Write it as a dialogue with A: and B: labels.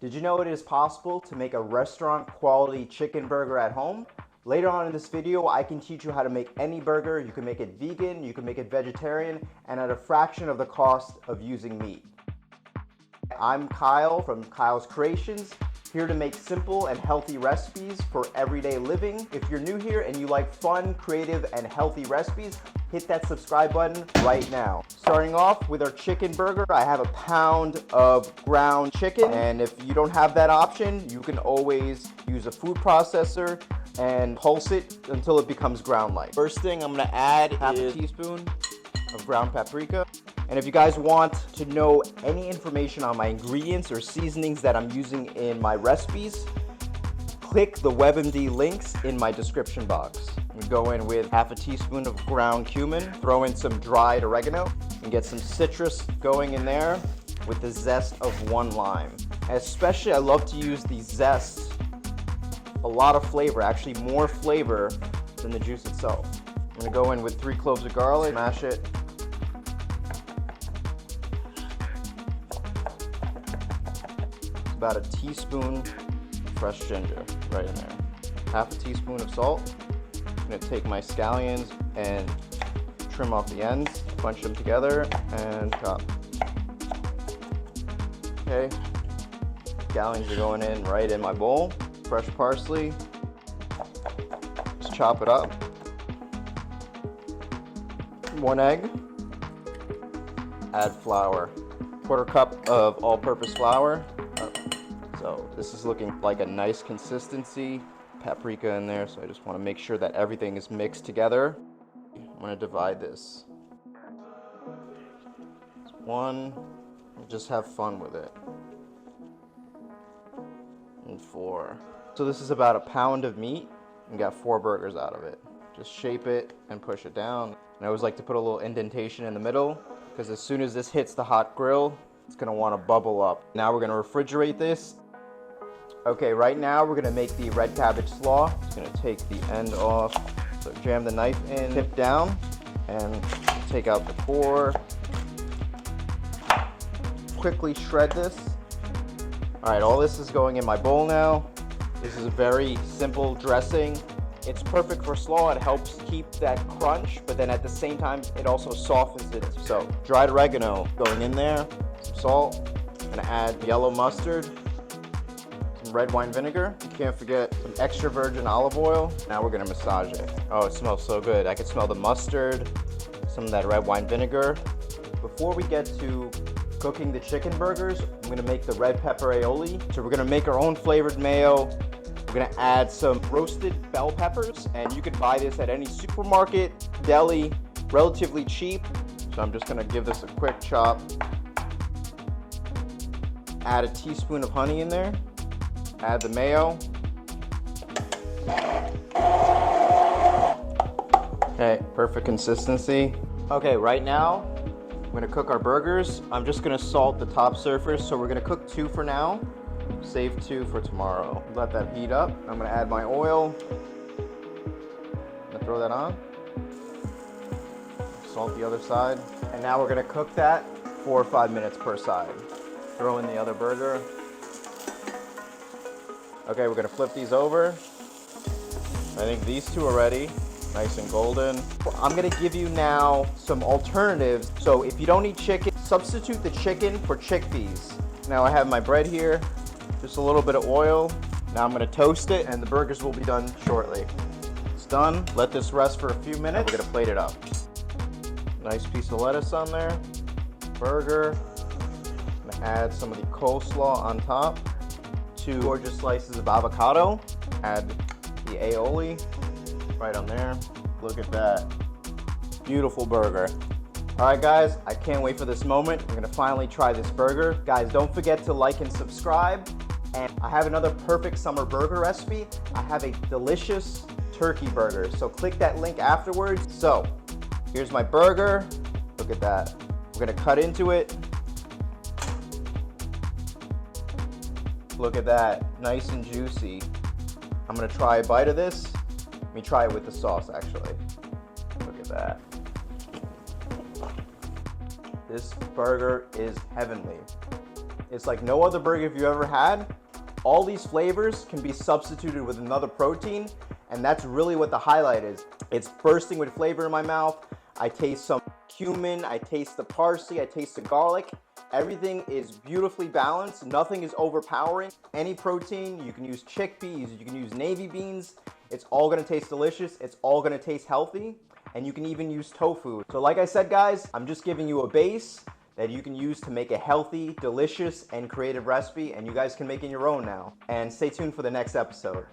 A: Did you know it is possible to make a restaurant quality chicken burger at home? Later on in this video, I can teach you how to make any burger. You can make it vegan, you can make it vegetarian, and at a fraction of the cost of using meat. I'm Kyle from Kyle's Creations, here to make simple and healthy recipes for everyday living. If you're new here and you like fun, creative, and healthy recipes, hit that subscribe button right now. Starting off with our chicken burger, I have a pound of ground chicken, and if you don't have that option, you can always use a food processor and pulse it until it becomes ground-like. First thing I'm gonna add half a teaspoon of ground paprika. And if you guys want to know any information on my ingredients or seasonings that I'm using in my recipes, click the WebMD links in my description box. We go in with half a teaspoon of ground cumin, throw in some dried oregano, and get some citrus going in there with the zest of 1 lime. Especially, I love to use the zest. A lot of flavor, actually more flavor than the juice itself. I'm gonna go in with 3 cloves of garlic, mash it. About a teaspoon fresh ginger right in there. Half a teaspoon of salt. I'm gonna take my scallions and trim off the ends, bunch them together, and chop. Okay, scallions are going in right in my bowl. Fresh parsley. Just chop it up. 1 egg. Add flour. 1/4 cup of all-purpose flour. So this is looking like a nice consistency. Paprika in there, so I just want to make sure that everything is mixed together. I'm going to divide this. 1, just have fun with it. And 4. So this is about a pound of meat and got 4 burgers out of it. Just shape it and push it down. And I always like to put a little indentation in the middle because as soon as this hits the hot grill, it's going to want to bubble up. Now we're going to refrigerate this. Okay, right now we're gonna make the red cabbage slaw. Just gonna take the end off. So jam the knife in, tip down, and take out the core. Quickly shred this. All right, all this is going in my bowl now. This is a very simple dressing. It's perfect for slaw. It helps keep that crunch, but then at the same time, it also softens it. So dried oregano going in there, some salt. I'm gonna add yellow mustard, red wine vinegar. You can't forget some extra virgin olive oil. Now we're gonna massage it. Oh, it smells so good. I can smell the mustard, some of that red wine vinegar. Before we get to cooking the chicken burgers, I'm gonna make the red pepper aioli. So we're gonna make our own flavored mayo. We're gonna add some roasted bell peppers, and you can buy this at any supermarket, deli, relatively cheap. So I'm just gonna give this a quick chop. Add a teaspoon of honey in there. Add the mayo. Okay, perfect consistency. Okay, right now, I'm gonna cook our burgers. I'm just gonna salt the top surface, so we're gonna cook 2 for now. Save 2 for tomorrow. Let that heat up. I'm gonna add my oil. I'm gonna throw that on. Salt the other side. And now we're gonna cook that 4 or 5 minutes per side. Throw in the other burger. Okay, we're gonna flip these over. I think these 2 are ready, nice and golden. I'm gonna give you now some alternatives. So if you don't eat chicken, substitute the chicken for chickpeas. Now I have my bread here, just a little bit of oil. Now I'm gonna toast it and the burgers will be done shortly. It's done, let this rest for a few minutes. We're gonna plate it up. Nice piece of lettuce on there, burger. I'm gonna add some of the coleslaw on top. 2 gorgeous slices of avocado. Add the aioli right on there. Look at that. Beautiful burger. All right, guys, I can't wait for this moment. We're gonna finally try this burger. Guys, don't forget to like and subscribe. And I have another perfect summer burger recipe. I have a delicious turkey burger. So click that link afterwards. So here's my burger. Look at that. We're gonna cut into it. Look at that, nice and juicy. I'm gonna try a bite of this. Let me try it with the sauce, actually. Look at that. This burger is heavenly. It's like no other burger you've ever had. All these flavors can be substituted with another protein, and that's really what the highlight is. It's bursting with flavor in my mouth. I taste some cumin, I taste the parsley, I taste the garlic. Everything is beautifully balanced. Nothing is overpowering. Any protein, you can use chickpeas, you can use navy beans. It's all gonna taste delicious. It's all gonna taste healthy. And you can even use tofu. So like I said, guys, I'm just giving you a base that you can use to make a healthy, delicious, and creative recipe, and you guys can make it your own now. And stay tuned for the next episode.